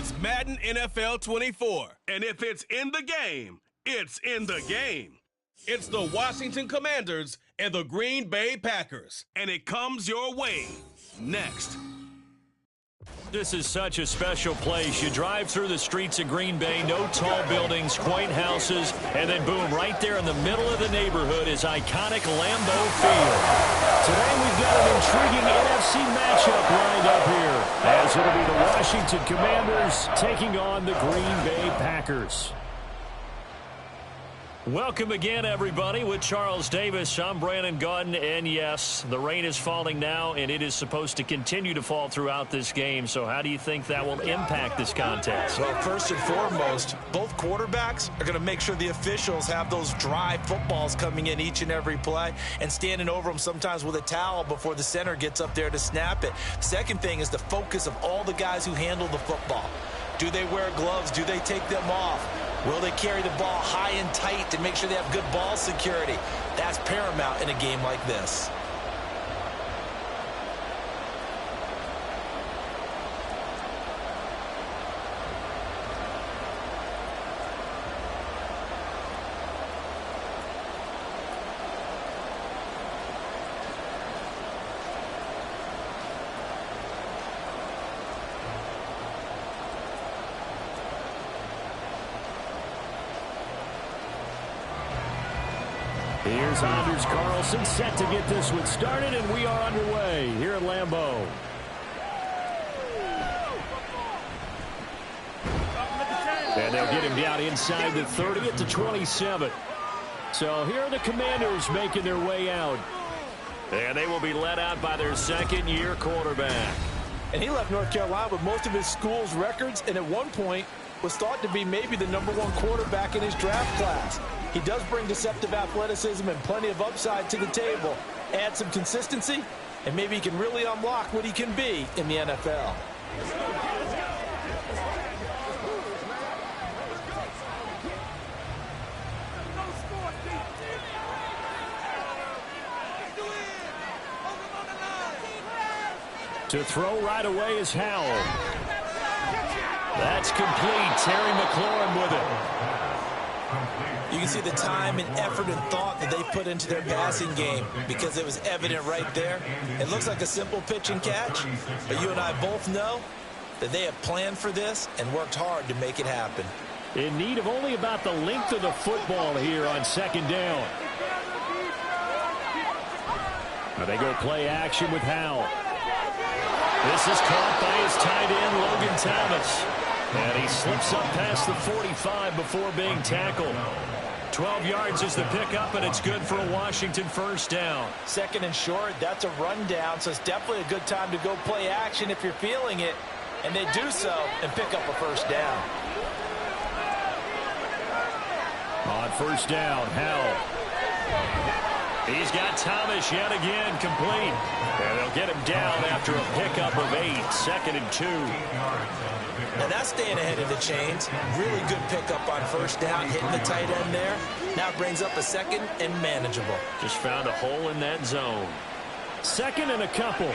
It's Madden NFL 24. And if it's in the game, it's in the game. It's the Washington Commanders and the Green Bay Packers. And it comes your way next. This is such a special place. You drive through the streets of Green Bay, no tall buildings, quaint houses, and then boom, right there in the middle of the neighborhood is iconic Lambeau Field. Today we've got an intriguing NFC matchup lined up here, as it'll be the Washington Commanders taking on the Green Bay Packers. Welcome again, everybody, with Charles Davis. I'm Brandon Gaudin, and yes, the rain is falling now, and it is supposed to continue to fall throughout this game. So how do you think that will impact this contest? Well, first and foremost, both quarterbacks are going to make sure the officials have those dry footballs coming in each and every play and standing over them sometimes with a towel before the center gets up there to snap it. Second thing is the focus of all the guys who handle the football. Do they wear gloves? Do they take them off? Will they carry the ball high and tight to make sure they have good ball security? That's paramount in a game like this. Here's Anders Carlson set to get this one started, and we are underway here at Lambeau. And they'll get him down inside the 30 at the 27. So here are the Commanders making their way out. And they will be led out by their second-year quarterback. And he left North Carolina with most of his school's records, and at one point was thought to be maybe the #1 quarterback in his draft class. He does bring deceptive athleticism and plenty of upside to the table. Add some consistency, and maybe he can really unlock what he can be in the NFL. To throw right away is Howell. That's complete. Terry McLaurin with it. You can see the time and effort and thought that they put into their passing game because it was evident right there. It looks like a simple pitch and catch, but you and I both know that they have planned for this and worked hard to make it happen. In need of only about the length of the football here on second down. Now they go play action with Howell. This is caught by his tight end, Logan Thomas. And he slips up past the 45 before being tackled. 12 yards is the pickup, and it's good for a Washington first down. Second and short, that's a rundown, so it's definitely a good time to go play action if you're feeling it. And they do so and pick up a first down. On first down, Howell. He's got Thomas yet again complete. And they'll get him down after a pickup of 8, 2nd and 2. Now that's staying ahead of the chains. Really good pickup on first down, hitting the tight end there. Now it brings up a second and manageable. Just found a hole in that zone. Second and a couple.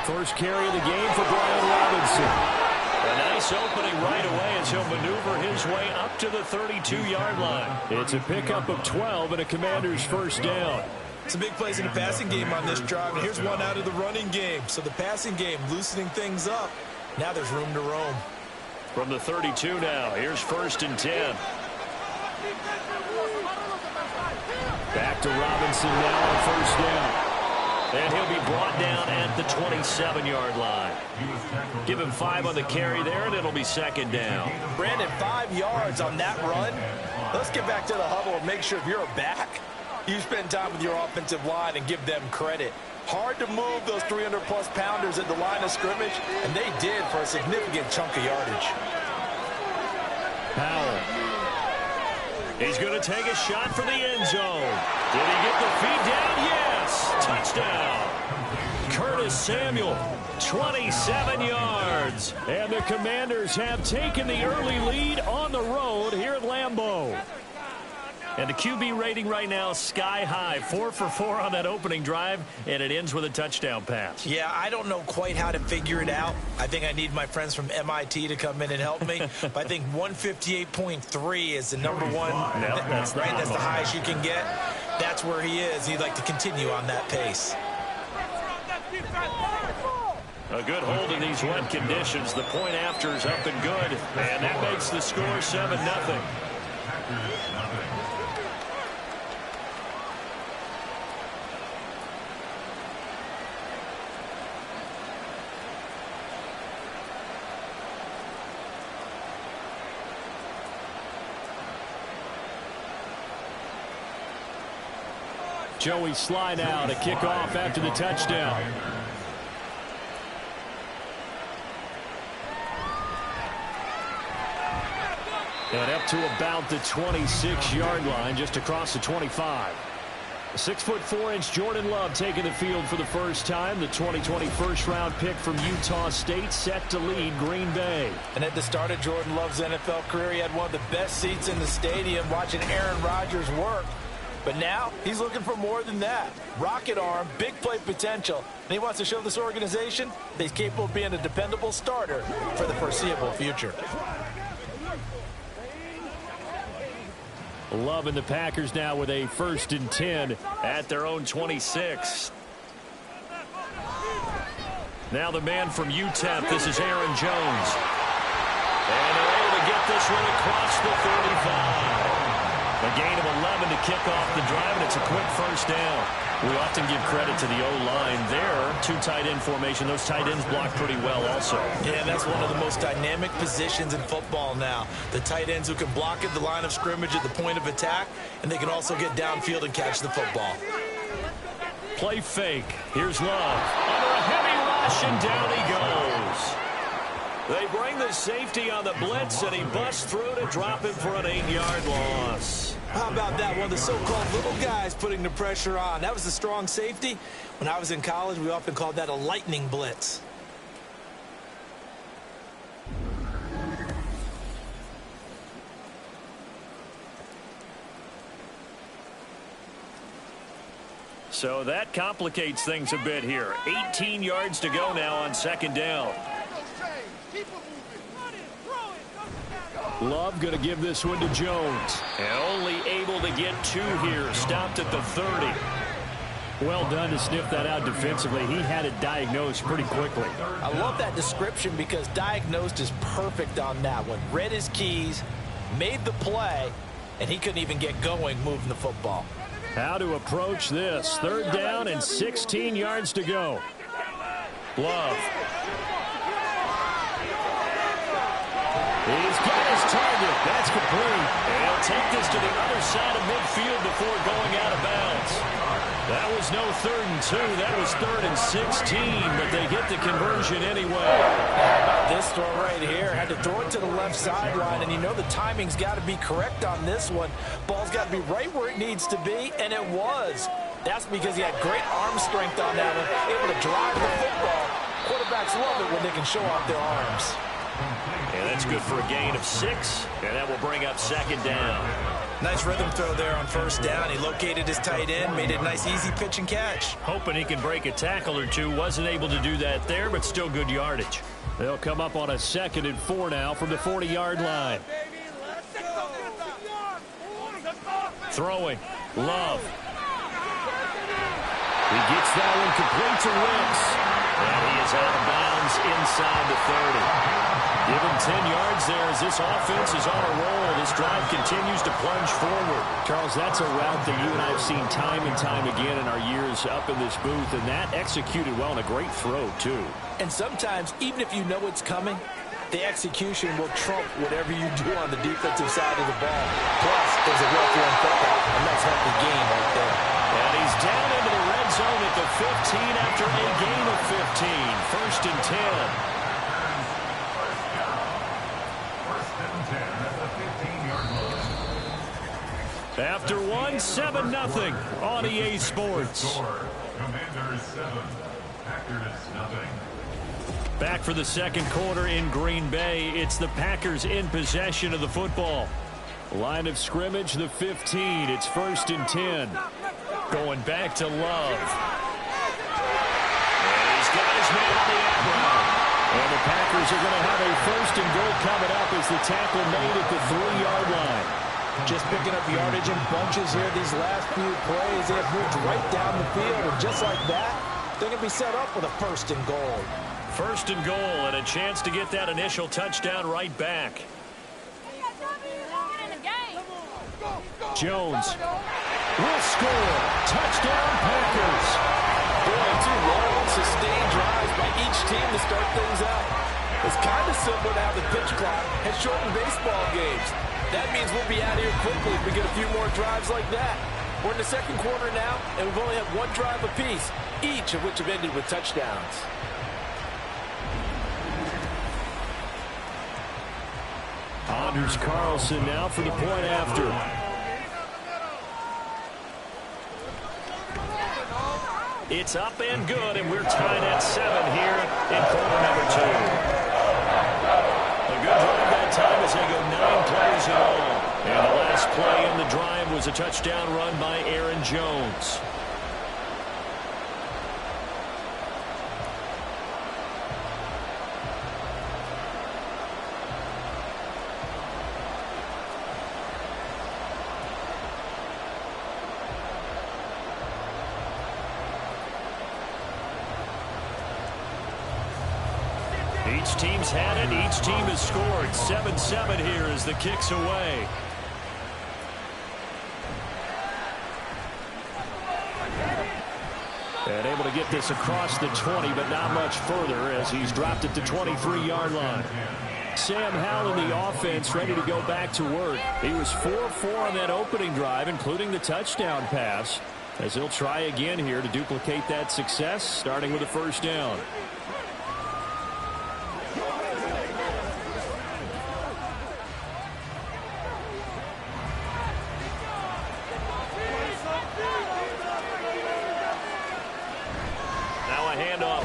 First carry of the game for Brian Robinson. A nice opening right away as he'll maneuver his way up to the 32-yard line. It's a pickup of 12 and a Commander's first down. Some big plays in the passing game on this drive, and here's one out of the running game. So the passing game loosening things up. Now there's room to roam. From the 32 now, here's 1st and 10. Back to Robinson now on first down. And he'll be brought down at the 27-yard line. Give him 5 on the carry there, and it'll be second down. Brandon, 5 yards on that run. Let's get back to the huddle and make sure if you're a back, you spend time with your offensive line and give them credit. Hard to move those 300-plus pounders at the line of scrimmage, and they did for a significant chunk of yardage. Powell. He's going to take a shot for the end zone. Did he get the feet down? Yes. Touchdown. Curtis Samuel, 27 yards. And the Commanders have taken the early lead on the road here at Lambeau. And the QB rating right now is sky high. 4 for 4 on that opening drive, and it ends with a touchdown pass. Yeah, I don't know quite how to figure it out. I think I need my friends from MIT to come in and help me. But I think 158.3 is the number one. No, that's the highest you can get. That's where he is. He'd like to continue on that pace. A good hold in these wet conditions. The point after is up and good. And that makes the score 7-0. Joey slide out, a kickoff after the touchdown. And up to about the 26-yard line, just across the 25. 6'4" Jordan Love taking the field for the first time. The 2020 first-round pick from Utah State set to lead Green Bay. And at the start of Jordan Love's NFL career, he had one of the best seats in the stadium watching Aaron Rodgers work. But now he's looking for more than that. Rocket arm, big play potential. And he wants to show this organization that he's capable of being a dependable starter for the foreseeable future. Love and the Packers now with a 1st and 10 at their own 26. Now the man from UTEP, this is Aaron Jones. And they're able to get this one across the 35. A gain of 11 to kick off the drive, and it's a quick first down. We often give credit to the O-line there. 2 tight end formation. Those tight ends block pretty well also. Yeah, that's one of the most dynamic positions in football now. The tight ends who can block at the line of scrimmage at the point of attack, and they can also get downfield and catch the football. Play fake. Here's Love. Under a heavy rush, and down he goes. They bring the safety on the blitz, and he busts through to drop him for an 8-yard loss. How about that? One of the so-called little guys putting the pressure on. That was a strong safety. When I was in college, we often called that a lightning blitz. So that complicates things a bit here. 18 yards to go now on 2nd down. Love going to give this one to Jones. And only able to get 2 here. Stopped at the 30. Well done to sniff that out defensively. He had it diagnosed pretty quickly. I love that description because diagnosed is perfect on that one. Read his keys, made the play, and he couldn't even get going moving the football. How to approach this. 3rd down and 16 yards to go. Love. He's got his target. That's complete. And he'll take this to the other side of midfield before going out of bounds. That was no 3rd and 2. That was 3rd and 16, but they get the conversion anyway. How about this throw right here? Had to throw it to the left sideline, and you know the timing's got to be correct on this one. Ball's got to be right where it needs to be, and it was. That's because he had great arm strength on that one, able to drive the football. Quarterbacks love it when they can show off their arms. And that's good for a gain of 6, and that will bring up 2nd down. Nice rhythm throw there on 1st down. He located his tight end, made it a nice, easy pitch and catch. Hoping he can break a tackle or 2. Wasn't able to do that there, but still good yardage. They'll come up on a 2nd and 4 now from the 40-yard line. Throwing. Love. He gets that one complete to Wicks. And he is out of bounds inside the 30. Give him 10 yards there as this offense is on a roll. This drive continues to plunge forward. Charles, that's a route that you and I have seen time and time again in our years up in this booth, and that executed well and a great throw, too. And sometimes, even if you know it's coming, the execution will trump whatever you do on the defensive side of the ball. Plus, there's a well-thrown football, and that's half the game right there. And he's down into the red zone at the 15 after a gain of 15. 1st and 10. After 1, 7-0 on EA Sports. Back for the 2nd quarter in Green Bay. It's the Packers in possession of the football. Line of scrimmage, the 15. It's 1st and 10. Going back to Love. And he's got his man on the end route. And the Packers are going to have a 1st and goal coming up as the tackle made at the 3-yard line. Just picking up yardage in bunches here these last few plays. They have moved right down the field, and just like that, they're going to be set up with a 1st and goal. 1st and goal and a chance to get that initial touchdown right back. Jones will score. Touchdown, Packers. Boy, 2 long, sustained drives by each team to start things out. It's kind of similar to how the pitch clock has shortened baseball games. That means we'll be out of here quickly if we get a few more drives like that. We're in the 2nd quarter now, and we've only had 1 drive apiece, each of which have ended with touchdowns. Anders Carlson now for the point after. It's up and good, and we're tied at 7 here in quarter number 2. A good drive that time as they go 9 plays in all. And the last play in the drive was a touchdown run by Aaron Jones. Each team's had it. Each team has scored. 7-7 here as the kick's away. And able to get this across the 20, but not much further as he's dropped it to 23-yard line. Sam Howell in the offense ready to go back to work. He was 4-4 on that opening drive, including the touchdown pass, as he'll try again here to duplicate that success, starting with a 1st down.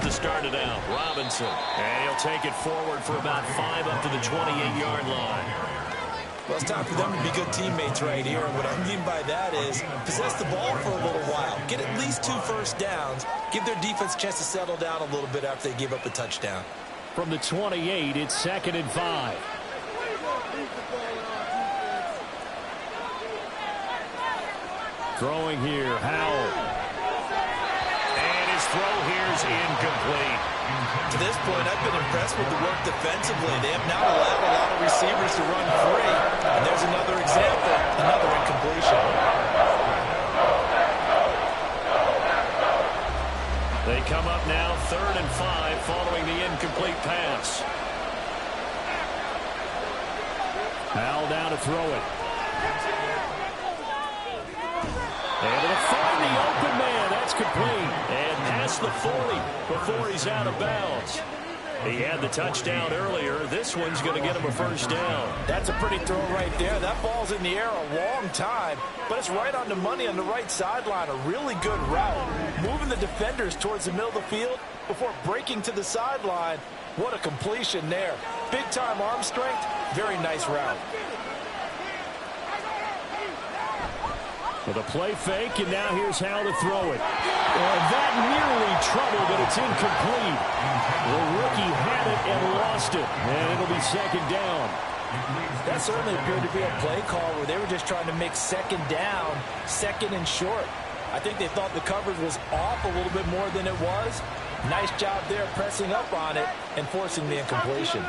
Started out. Robinson. And he'll take it forward for about 5 up to the 28-yard line. Well, it's time for them to be good teammates right here. And what I mean by that is possess the ball for a little while. Get at least 2 first downs. Give their defense a chance to settle down a little bit after they give up a touchdown. From the 28, it's 2nd and 5. Throwing here, Howell. Throw here's incomplete. To this point, I've been impressed with the work defensively. They have now allowed a lot of receivers to run free. And there's another example, another incompletion. They come up now 3rd and 5 following the incomplete pass. Howell down to throw it. Able to find the open man. That's complete. And past the 40 before he's out of bounds. He had the touchdown earlier. This one's going to get him a 1st down. That's a pretty throw right there. That ball's in the air a long time, but it's right on the money on the right sideline. A really good route. Moving the defenders towards the middle of the field before breaking to the sideline. What a completion there. Big-time arm strength. Very nice route. With a play fake, and now here's Howell to throw it. And that nearly trouble, but it's incomplete. The rookie had it and lost it, and it'll be 2nd down. That certainly appeared to be a play call where they were just trying to make 2nd down, 2nd and short. I think they thought the coverage was off a little bit more than it was. Nice job there pressing up on it and forcing the incompletion.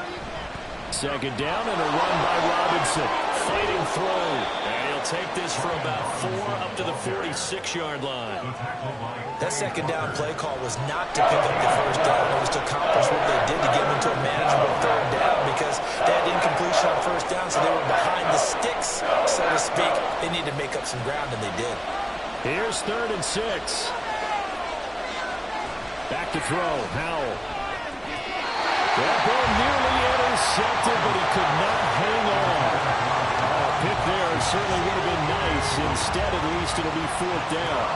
2nd down and a run by Robinson. Fighting through. And he'll take this for about 4 up to the 46-yard line. That 2nd down play call was not to pick up the 1st down. It was to accomplish what they did to get them into a manageable 3rd down because they had incompletion on 1st down, so they were behind the sticks, so to speak. They needed to make up some ground, and they did. Here's 3rd and 6. Back to throw. Howell. That ball nearly intercepted, but he could not hang on. A pick there certainly would have been nice. Instead, at least, it'll be 4th down.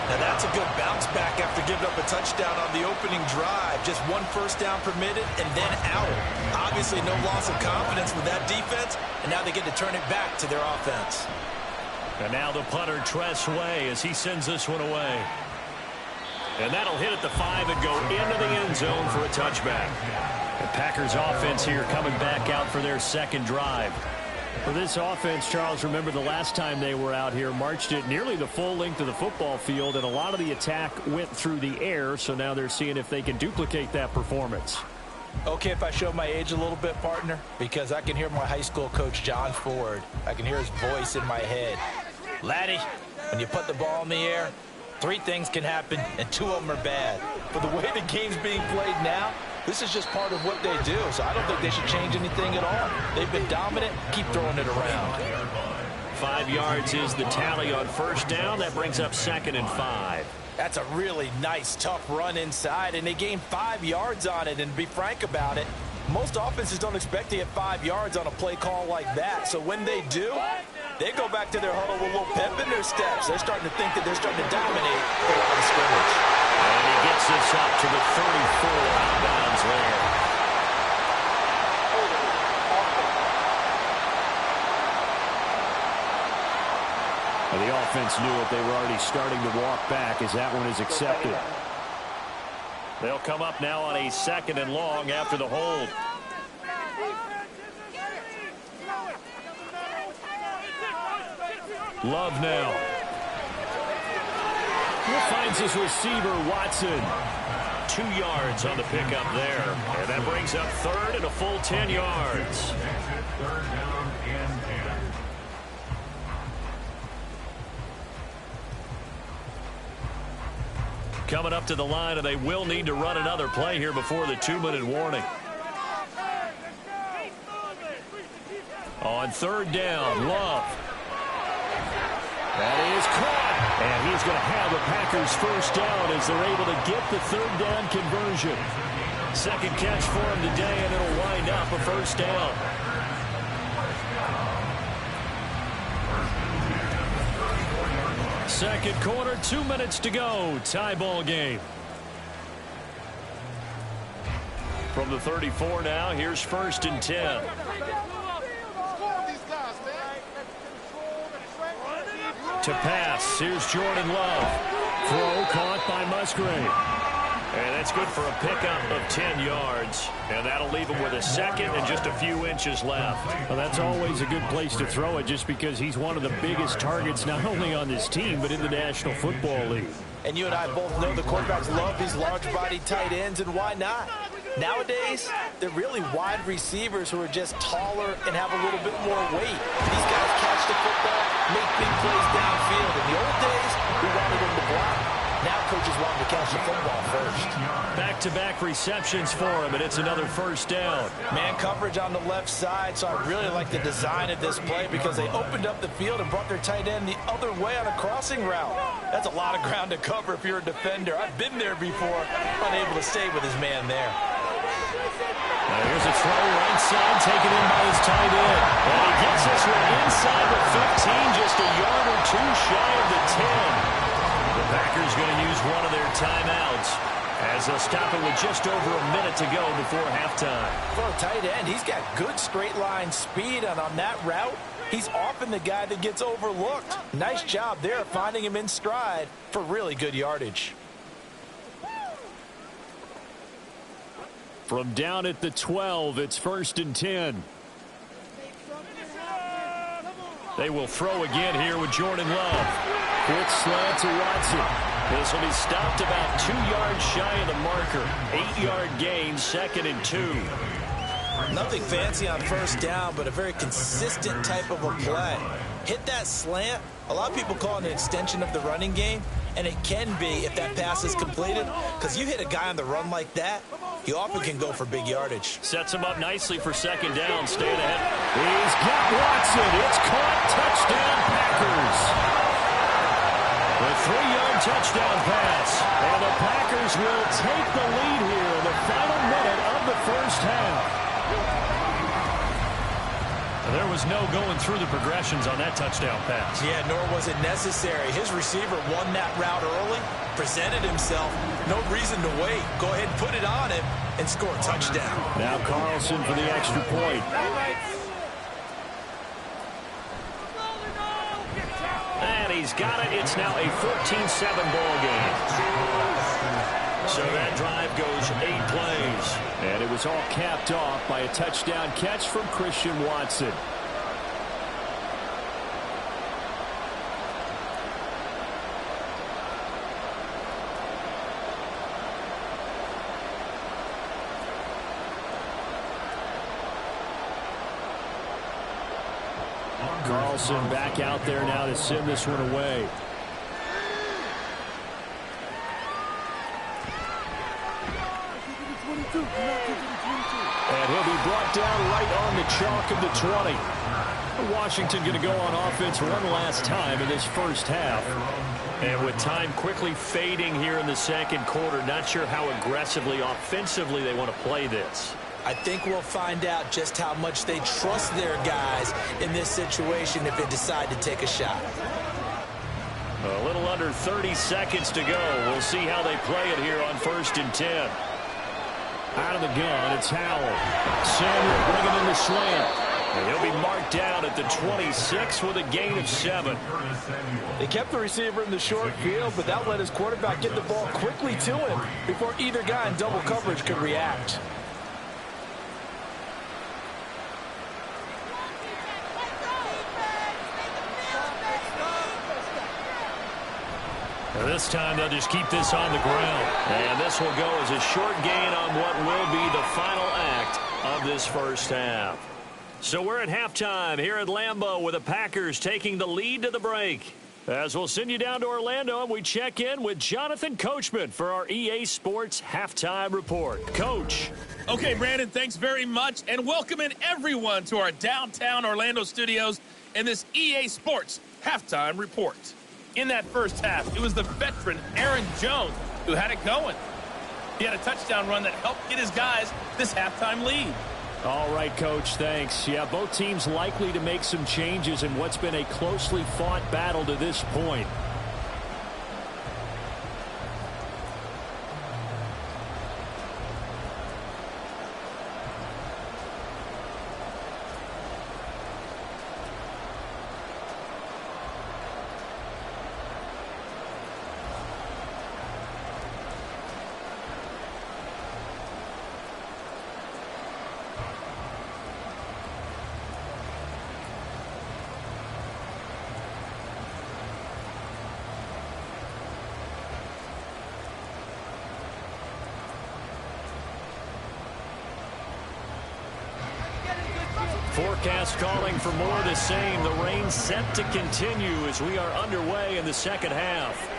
Now, that's a good bounce back after giving up a touchdown on the opening drive. Just 1 first down permitted and then out. Obviously, no loss of confidence with that defense, and and now they get to turn it back to their offense. And now the punter, Tress Way, as he sends this one away. And that'll hit at the 5 and go into the end zone for a touchback. The Packers offense here coming back out for their second drive. For this offense, Charles, remember the last time they were out here, marched it nearly the full length of the football field, and a lot of the attack went through the air, so now they're seeing if they can duplicate that performance. Okay, if I show my age a little bit, partner, because I can hear my high school coach, John Ford. I can hear his voice in my head. Laddie, when you put the ball in the air, 3 things can happen, and 2 of them are bad. But the way the game's being played now, this is just part of what they do, so I don't think they should change anything at all. They've been dominant. Keep throwing it around. 5 yards is the tally on first down. That brings up 2nd and 5. That's a really nice, tough run inside, and they gained 5 yards on it. And to be frank about it, most offenses don't expect to get 5 yards on a play call like that. So when they do, they go back to their huddle with a little pep in their steps. They're starting to think that they're starting to dominate the line of scrimmage. And he gets this up to the 34 outbounds there. And the offense knew it. They were already starting to walk back as that one is accepted. They'll come up now on a 2nd and long after the hold. Love now. Finds his receiver, Watson. 2 yards on the pickup there. And that brings up 3rd and a full 10 yards. Coming up to the line, and they will need to run another play here before the 2-minute warning. On 3rd down, Love. That is caught. And he's going to have the Packers first down as they're able to get the 3rd down conversion. 2nd catch for him today, and it'll wind up a first down. Second quarter, 2 minutes to go. Tie ball game. From the 34 now, here's 1st and 10. To pass, here's Jordan Love. Throw caught by Musgrave. And that's good for a pickup of 10 yards. And that'll leave him with a 2nd and just a few inches left. Well, that's always a good place to throw it just because he's one of the biggest targets not only on this team but in the National Football League. And you and I both know the quarterbacks love these large-bodied tight ends, and why not? Nowadays, they're really wide receivers who are just taller and have a little bit more weight. These guys catch the football, make big plays downfield. In the old days, we wanted them to block. Now coaches want them to catch the football first. Back-to-back receptions for him, and it's another first down. Man coverage on the left side, so I really like the design of this play because they opened up the field and brought their tight end the other way on a crossing route. That's a lot of ground to cover if you're a defender. I've been there before, unable to stay with his man there. Now here's a throw right side, taken in by his tight end. And he gets this one inside the 15, just a yard or 2 shy of the 10. The Packers going to use one of their timeouts as they'll stop it with just over a minute to go before halftime. For a tight end, he's got good straight line speed, and on that route, he's often the guy that gets overlooked. Nice job there finding him in stride for really good yardage. From down at the 12, it's 1st and 10. They will throw again here with Jordan Love. Quick slant to Watson. This will be stopped about 2 yards shy of the marker. 8-yard gain, 2nd and 2. Nothing fancy on first down, but a very consistent type of a play. Hit that slant. A lot of people call it an extension of the running game, and it can be if that pass is completed, because you hit a guy on the run like that, he often can go for big yardage. Sets him up nicely for 2nd down. Stay ahead. He's got Watson. It's caught. Touchdown, Packers. The 3-yard touchdown pass. And the Packers will take the lead here in the final minute of the first half. There was no going through the progressions on that touchdown pass. Yeah, nor was it necessary. His receiver won that route early, presented himself. No reason to wait. Go ahead and put it on him and score a touchdown. Now Carlson for the extra point. he's got it. It's now a 14-7 ball game. So that drive goes 8 plays. And it was all capped off by a touchdown catch from Christian Watson. Carlson back out there now to send this one away. And he'll be brought down right on the chalk of the 20. Washington going to go on offense one last time in this first half. And with time quickly fading here in the second quarter, not sure how aggressively, offensively they want to play this. I think we'll find out just how much they trust their guys in this situation if they decide to take a shot. A little under 30 seconds to go. We'll see how they play it here on 1st and 10. Out of the gun, it's Howell. Samuel bringing in the slant. And he'll be marked down at the 26 with a gain of 7. They kept the receiver in the short field, but that let his quarterback get the ball quickly to him before either guy in double coverage could react. This time they'll just keep this on the ground. And this will go as a short gain on what will be the final act of this first half. So we're at halftime here at Lambeau with the Packers taking the lead to the break. As we'll send you down to Orlando and we check in with Jonathan Coachman for our EA Sports Halftime Report. Coach. Okay, Brandon, thanks very much. And welcoming everyone to our downtown Orlando studios in this EA Sports Halftime Report. In that first half, it was the veteran Aaron Jones who had it going. He had a touchdown run that helped get his guys this halftime lead. All right, Coach, thanks. Yeah, both teams likely to make some changes in what's been a closely fought battle to this point. Forecast calling for more of the same. The rain set to continue as we are underway in the second half.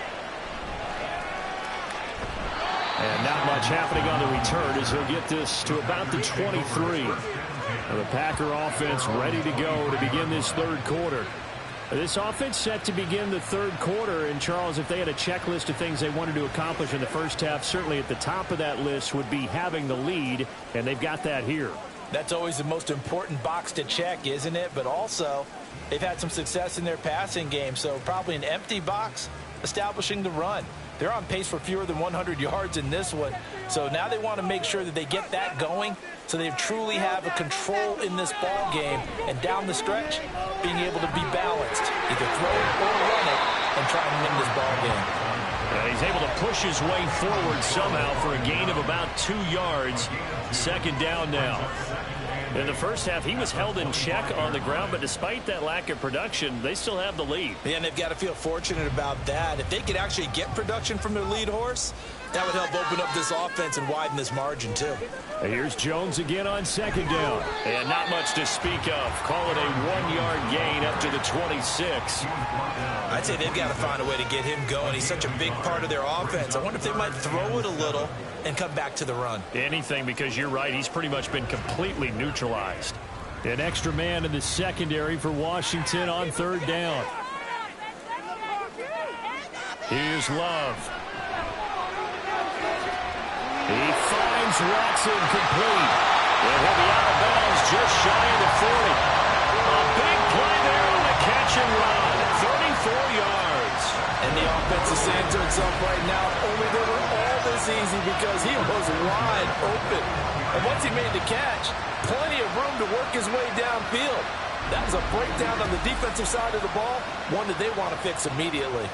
And not much happening on the return as he'll get this to about the 23. The Packer offense ready to go to begin this third quarter. This offense set to begin the third quarter. And, Charles, if they had a checklist of things they wanted to accomplish in the first half, certainly at the top of that list would be having the lead, and they've got that here. That's always the most important box to check, isn't it? But also, they've had some success in their passing game, so probably an empty box establishing the run. They're on pace for fewer than 100 yards in this one, so now they want to make sure that they get that going so they truly have a control in this ball game, and down the stretch, being able to be balanced, either throw it or run it, and try and win this ball game. He's able to push his way forward somehow for a gain of about 2 yards. Second down now. In the first half, he was held in check on the ground, but despite that lack of production, they still have the lead. Yeah, and they've got to feel fortunate about that. If they could actually get production from their lead horse, that would help open up this offense and widen this margin, too. Here's Jones again on second down. And not much to speak of. Call it a 1-yard gain up to the 26. I'd say they've got to find a way to get him going. He's such a big part of their offense. I wonder if they might throw it a little and come back to the run. Anything, because you're right. He's pretty much been completely neutralized. An extra man in the secondary for Washington on third down. Here's Love. He finds Watson complete. And he'll be out of bounds just shy of the 40. A big play there on the catch and run. 34 yards. And the offense is saying to itself right now, only they were all this easy because he was wide open. And once he made the catch, plenty of room to work his way downfield. That is a breakdown on the defensive side of the ball, one that they want to fix immediately.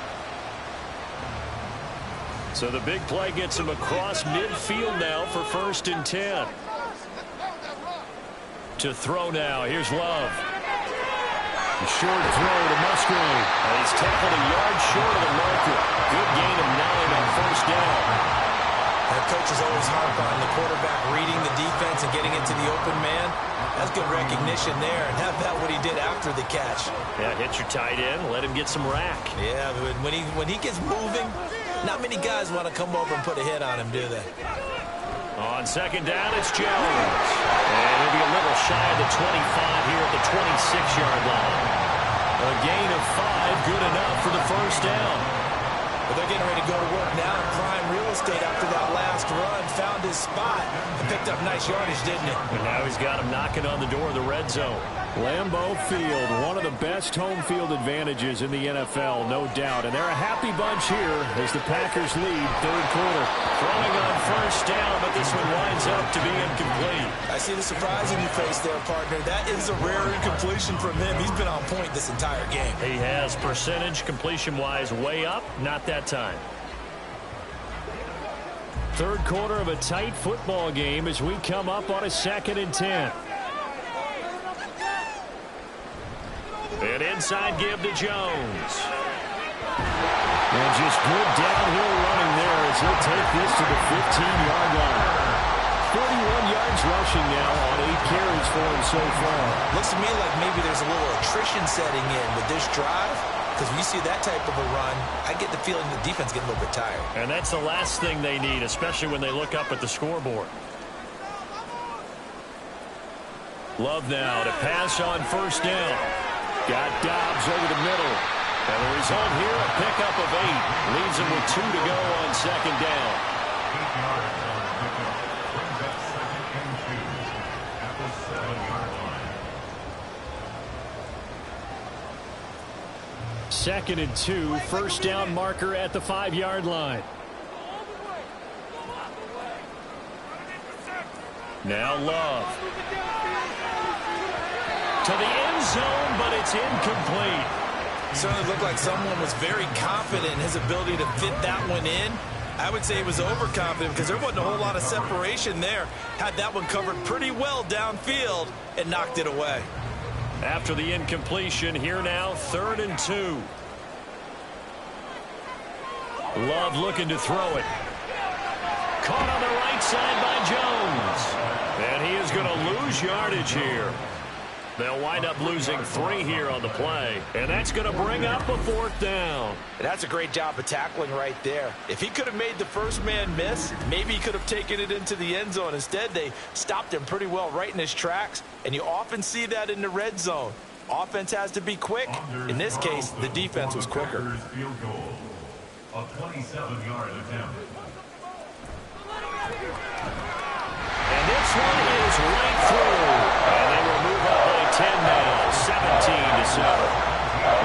So the big play gets him across midfield now for 1st and 10. To throw now. Here's Love. Short throw to Musgrave. And he's tackled a yard short of the marker. Good gain of 9 on 1st down. The coach is always harp on the quarterback reading the defense and getting into the open man. That's good recognition there. And how about what he did after the catch? Yeah, hit your tight end. Let him get some rack. Yeah, but when he gets moving, not many guys want to come over and put a hit on him, do they? On 2nd down, it's Jones. And he'll be a little shy of the 25 here at the 26-yard line. A gain of 5, good enough for the 1st down. But they're getting ready to go to work now in prime real estate after that last run. Found his spot and picked up nice yardage, didn't he? And now he's got him knocking on the door of the red zone. Lambeau Field, one of the best home field advantages in the NFL, no doubt. And they're a happy bunch here as the Packers lead 3rd quarter. Throwing on 1st down, but this one winds up to be incomplete. I see the surprise in your face there, partner. That is a rare incompletion from him. He's been on point this entire game. He has percentage completion-wise way up, not that time. 3rd quarter of a tight football game as we come up on a 2nd and 10. An inside give to Jones. And just good downhill running there as he'll take this to the 15-yard line. 41 yards rushing now on 8 carries for him so far. Looks to me like maybe there's a little attrition setting in with this drive. Because when you see that type of a run, I get the feeling the defense getting a little bit tired. And that's the last thing they need, especially when they look up at the scoreboard. Love now to pass on 1st down. Got Dobbs over the middle. And the result here, a pickup of 8. Leaves him with 2 to go on 2nd down. 2nd and 2, 1st down marker at the 5-yard line. Now Love. To the end zone, but it's incomplete. Certainly looked like someone was very confident in his ability to fit that one in. I would say he was overconfident because there wasn't a whole lot of separation there. Had that one covered pretty well downfield and knocked it away. After the incompletion, here now, 3rd and 2. Love looking to throw it. Caught on the right side by Jones. And he is going to lose yardage here. They'll wind up losing 3 here on the play. And that's going to bring up a 4th down. And that's a great job of tackling right there. If he could have made the first man miss, maybe he could have taken it into the end zone. Instead, they stopped him pretty well right in his tracks. And you often see that in the red zone. Offense has to be quick. In this case, the defense was quicker. A 27-yard attempt. And this one is right through. And they will move up by 10 now, 17-7.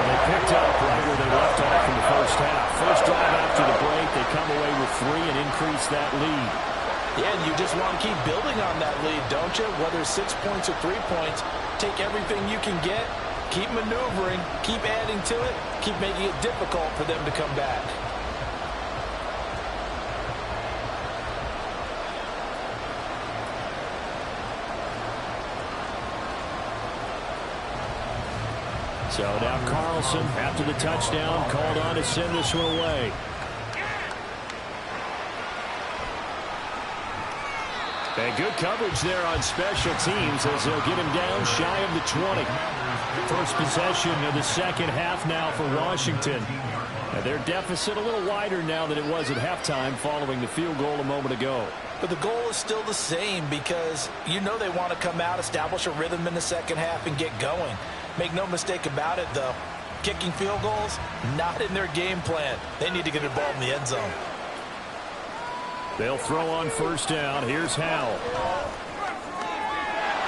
They picked up right where they left off in the first half. First drive after the break, they come away with 3 and increase that lead. Yeah, and you just want to keep building on that lead, don't you? Whether it's 6 points or 3 points, take everything you can get, keep maneuvering, keep adding to it, keep making it difficult for them to come back. So now Carlson, after the touchdown, called on to send this one away. And good coverage there on special teams as they'll get him down shy of the 20. First possession of the second half now for Washington. And their deficit a little wider now than it was at halftime following the field goal a moment ago. But the goal is still the same because you know they want to come out, establish a rhythm in the second half, and get going. Make no mistake about it, though. Kicking field goals, not in their game plan. They need to get the ball in the end zone. They'll throw on first down. Here's Howell.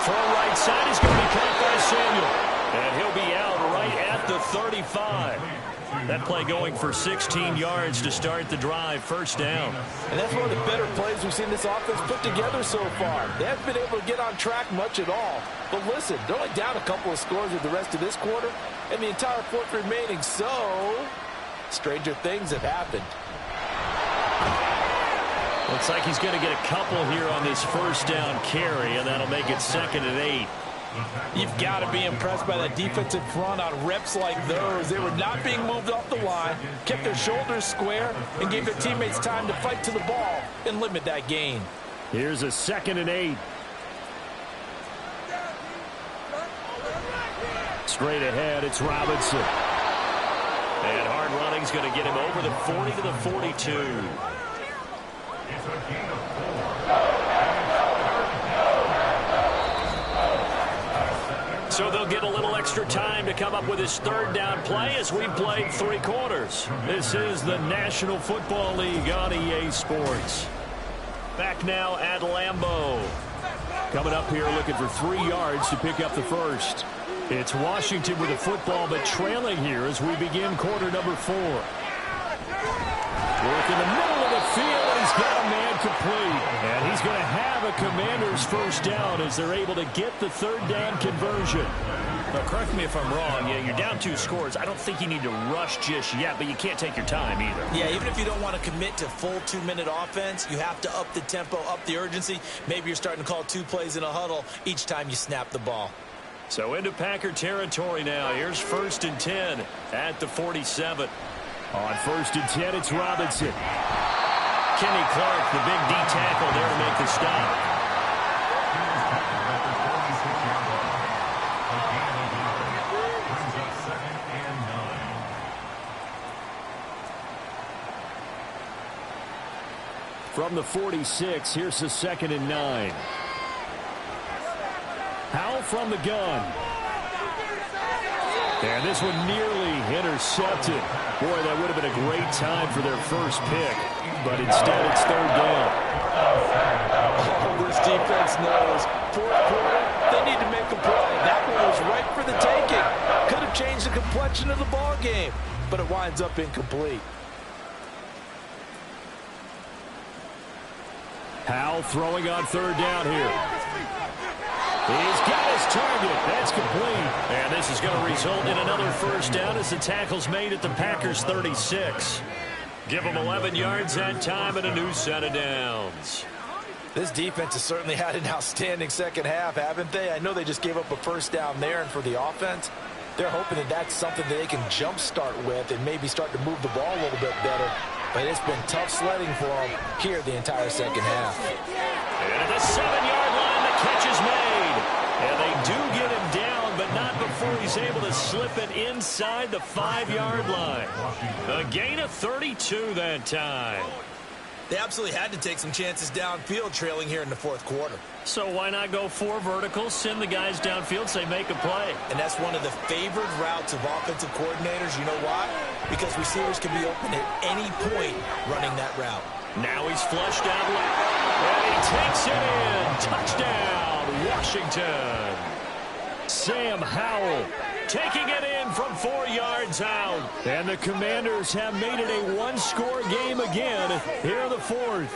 Throw right side is going to be caught by Samuel. And he'll be out right at the 35. That play going for 16 yards to start the drive, first down. And that's one of the better plays we've seen this offense put together so far. They haven't been able to get on track much at all. But listen, they're only down a couple of scores with the rest of this quarter and the entire fourth remaining. So, stranger things have happened. Looks like he's going to get a couple here on this first down carry, and that'll make it 2nd and 8. You've got to be impressed by that defensive front on reps like those. They were not being moved off the line, kept their shoulders square, and gave their teammates time to fight to the ball and limit that gain. Here's a 2nd and 8. Straight ahead, it's Robinson. And hard running's going to get him over the 40 to the 42. So they'll get a little extra time to come up with his third down play as we played 3 quarters. This is the National Football League on EA Sports. Back now at Lambeau. Coming up here looking for 3 yards to pick up the first. It's Washington with the football, but trailing here as we begin quarter number 4. Work in the middle of the field, and he's got a man complete. And he's going to have a Commanders first down as they're able to get the third down conversion. Now, correct me if I'm wrong. Yeah, you're down 2 scores. I don't think you need to rush just yet, but you can't take your time either. Yeah, even if you don't want to commit to full 2-minute offense, you have to up the tempo, up the urgency. Maybe you're starting to call 2 plays in a huddle each time you snap the ball. So into Packer territory now. Here's 1st and 10 at the 47. On 1st and 10, it's Robinson. Kenny Clark, the big D tackle there to make the stop. From the 46, here's the 2nd and 9. Howell from the gun. And this one nearly intercepted. Boy, that would have been a great time for their first pick. But instead, it's third down. Oh, this defense knows. Fourth quarter, they need to make a play. That one was right for the taking. Could have changed the complexion of the ball game, but it winds up incomplete. Howell throwing on third down here. He's got his target. That's complete. And this is going to result in another first down as the tackle's made at the Packers' 36. Give them 11 yards that time and a new set of downs. This defense has certainly had an outstanding second half, haven't they? I know they just gave up a first down there, and for the offense, they're hoping that that's something that they can jumpstart with and maybe start to move the ball a little bit better. But it's been tough sledding for them here the entire second half. And at the 7-yard line, the catch is made. And they do get him down, but not before he's able to slip it inside the 5-yard line. A gain of 32 that time. They absolutely had to take some chances downfield trailing here in the fourth quarter. So why not go 4 verticals, send the guys downfield, say make a play? And that's one of the favored routes of offensive coordinators. You know why? Because receivers can be open at any point running that route. Now he's flushed out left, and he takes it in. Touchdown, Washington. Sam Howell taking it in from 4 yards out. And the Commanders have made it a 1-score game again here in the fourth.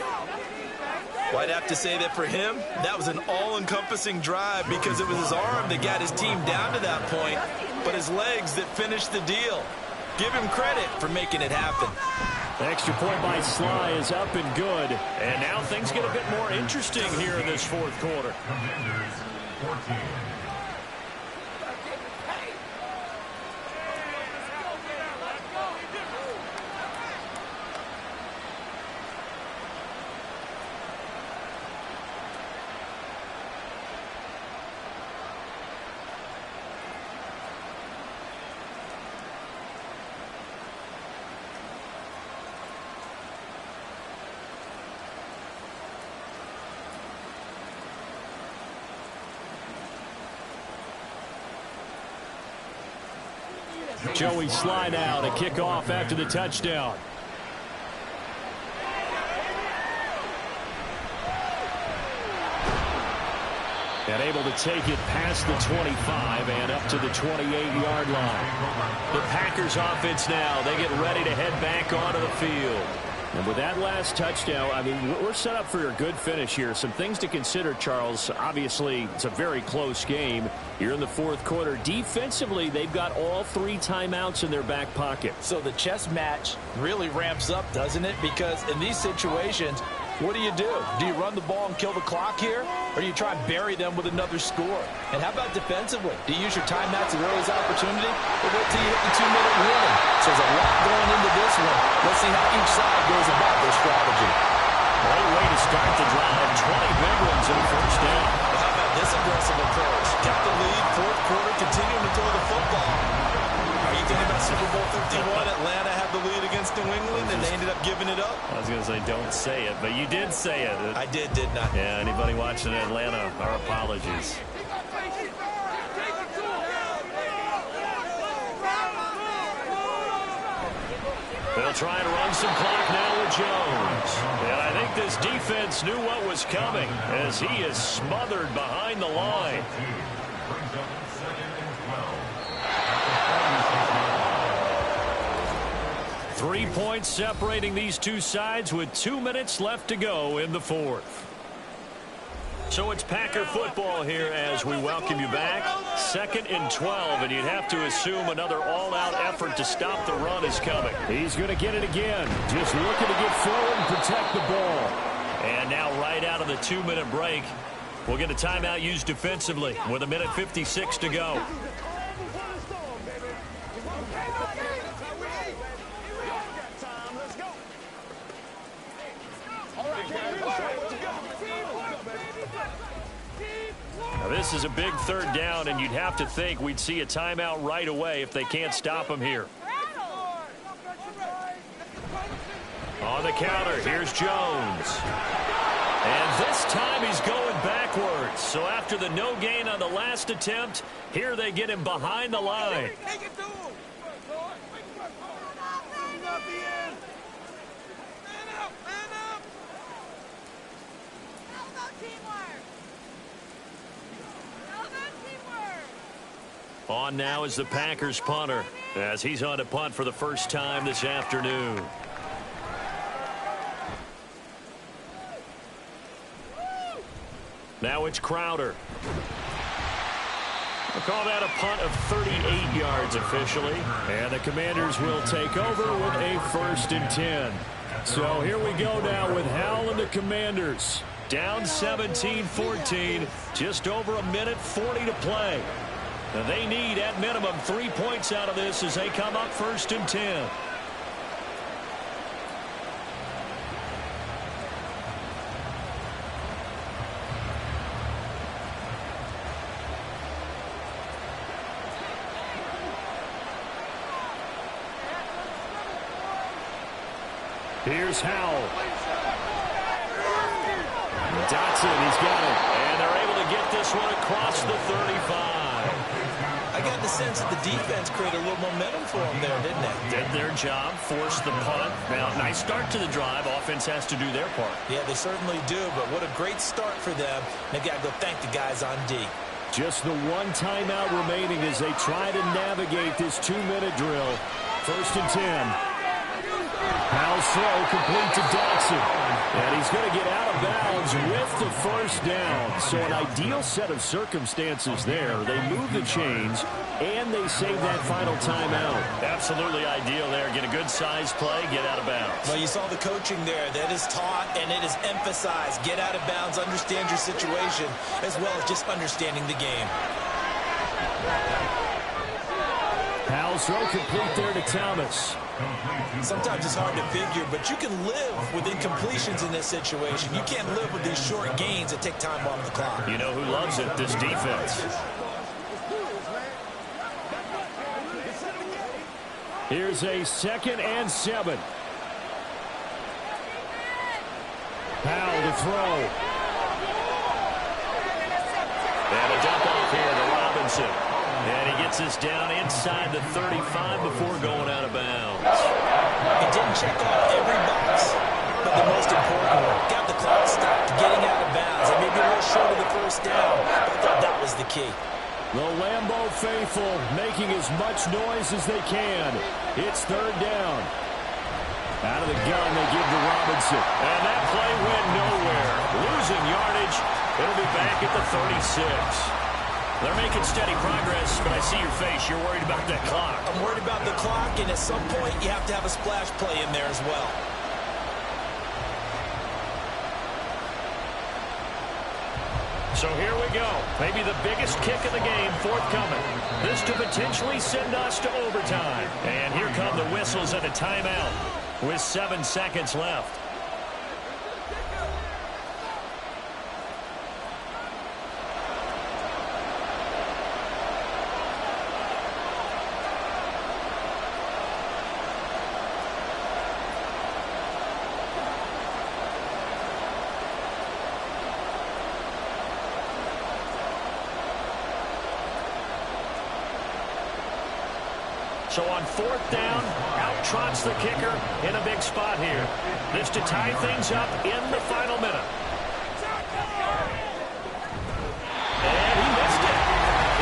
Well, I'd have to say that for him, that was an all-encompassing drive because it was his arm that got his team down to that point, but his legs that finished the deal. Give him credit for making it happen. Extra point by Sly is up and good. And now things get a bit more interesting here in this fourth quarter. Commanders 14. Joey Sly now to kick off after the touchdown. And able to take it past the 25 and up to the 28-yard line. The Packers offense now, they get ready to head back onto the field. And with that last touchdown, I mean, we're set up for a good finish here. Some things to consider, Charles. Obviously, it's a very close game. You're in the fourth quarter. Defensively, they've got all 3 timeouts in their back pocket. So the chess match really ramps up, doesn't it? Because in these situations, what do? Do you run the ball and kill the clock here? Or do you try and bury them with another score? And how about defensively? Do you use your timeouts at earliest opportunity? Or wait till you hit the 2-minute warning? So there's a lot going into this one. Let's see how each side goes about their strategy. Great way to start the drive. 20 big ones in the first down. How about this aggressive approach? Kept the lead, fourth quarter, continuing to throw the football. Are you thinking about Super Bowl 51? Atlanta had the lead against New England, and they ended up giving it up? I was going to say, don't say it, but you did say it. I did, didn't I? Yeah, anybody watching Atlanta, our apologies. They'll try and run some clock now with Jones. And I think this defense knew what was coming as he is smothered behind the line. 3 points separating these two sides with 2 minutes left to go in the fourth. So it's Packer football here as we welcome you back. 2nd and 12, and you'd have to assume another all-out effort to stop the run is coming. He's going to get it again. Just looking to get forward and protect the ball. And now right out of the 2-minute break, we'll get a timeout used defensively with 1:56 to go. Now this is a big 3rd down, and you'd have to think we'd see a timeout right away if they can't stop him here. On the counter, here's Jones. And this time he's going backwards. So after the no gain on the last attempt, here they get him behind the line. On now is the Packers punter as he's on to punt for the first time this afternoon. Now it's Crowder. We'll call that a punt of 38 yards officially. And the Commanders will take over with a 1st and 10. So here we go now with Howell and the Commanders. Down 17-14, just over 1:40 to play. And they need, at minimum, 3 points out of this as they come up 1st and 10. Here's Howell. Dotson, he's got it. And they're able to get this one across the 35. I got the sense that the defense created a little momentum for them there, didn't they? Did their job, forced the punt. Now, nice start to the drive. Offense has to do their part. Yeah, they certainly do, but what a great start for them. They've got to go thank the guys on D. Just the one timeout remaining as they try to navigate this 2-minute drill. 1st and 10. Howell's throw complete to Dotson. And he's going to get out of bounds with the 1st down. So an ideal set of circumstances there. They move the chains, and they save that final timeout. Absolutely ideal there. Get a good size play, get out of bounds. Well, you saw the coaching there. That is taught, and it is emphasized. Get out of bounds, understand your situation, as well as just understanding the game. Howell's throw complete there to Thomas. Sometimes it's hard to figure, but you can live with incompletions in this situation. You can't live with these short gains that take time off the clock. You know who loves it? This defense. Here's a 2nd and 7. Howell to throw. And a dump off here to Robinson. And he gets this down inside the 35 before going out of bounds. He didn't check off every box, but the most important one, got the clock stopped getting out of bounds. It may be a little short of the first down, but I thought that was the key. The Lambeau faithful making as much noise as they can. It's third down. Out of the gun, they give to Robinson. And that play went nowhere. Losing yardage. It'll be back at the 36. They're making steady progress, but I see your face. You're worried about that clock. I'm worried about the clock, and at some point, you have to have a splash play in there as well. So here we go. Maybe the biggest kick of the game forthcoming. This to potentially send us to overtime. And here come the whistles and a timeout with 7 seconds left. So on fourth down, out trots the kicker in a big spot here. This to tie things up in the final minute. And he missed it.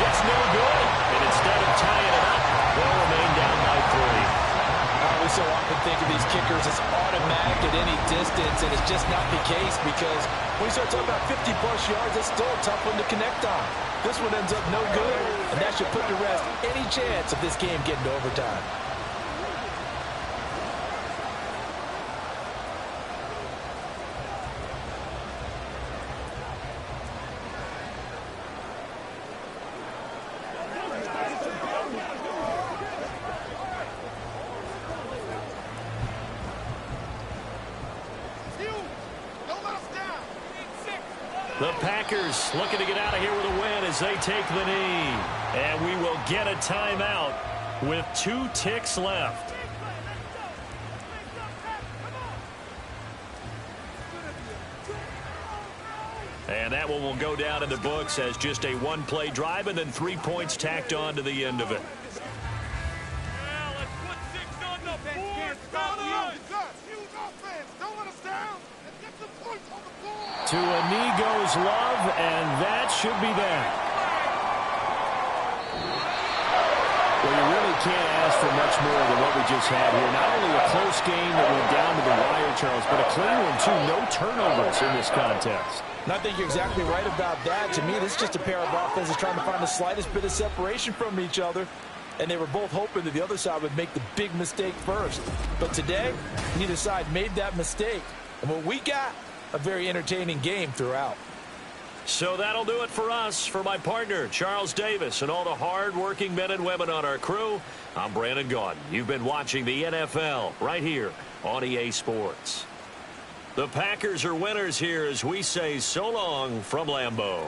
It's no good. And instead of tying it up, they'll remain down by 3. We so often think of these kickers as automatic at any distance, and it's just not the case because when you start talking about 50-plus yards, it's still a tough one to connect on. This one ends up no good, and that should put to rest any chance of this game getting to overtime. The Packers looking to get out of here with a win as they take the knee. And we will get a timeout with 2 ticks left. And that one will go down in the books as just a one-play drive and then 3 points tacked on to the end of it. To a knee goes Love, and that should be that. Well, you really can't ask for much more than what we just had here. Not only a close game that went down to the wire, Charles, but a clean one, too. No turnovers in this contest. And I think you're exactly right about that. To me, this is just a pair of offenses trying to find the slightest bit of separation from each other. And they were both hoping that the other side would make the big mistake first. But today, neither side made that mistake. And what we got, a very entertaining game throughout. So that'll do it for us. For my partner, Charles Davis, and all the hard-working men and women on our crew, I'm Brandon Gaudin. You've been watching the NFL right here on EA Sports. The Packers are winners here as we say so long from Lambeau.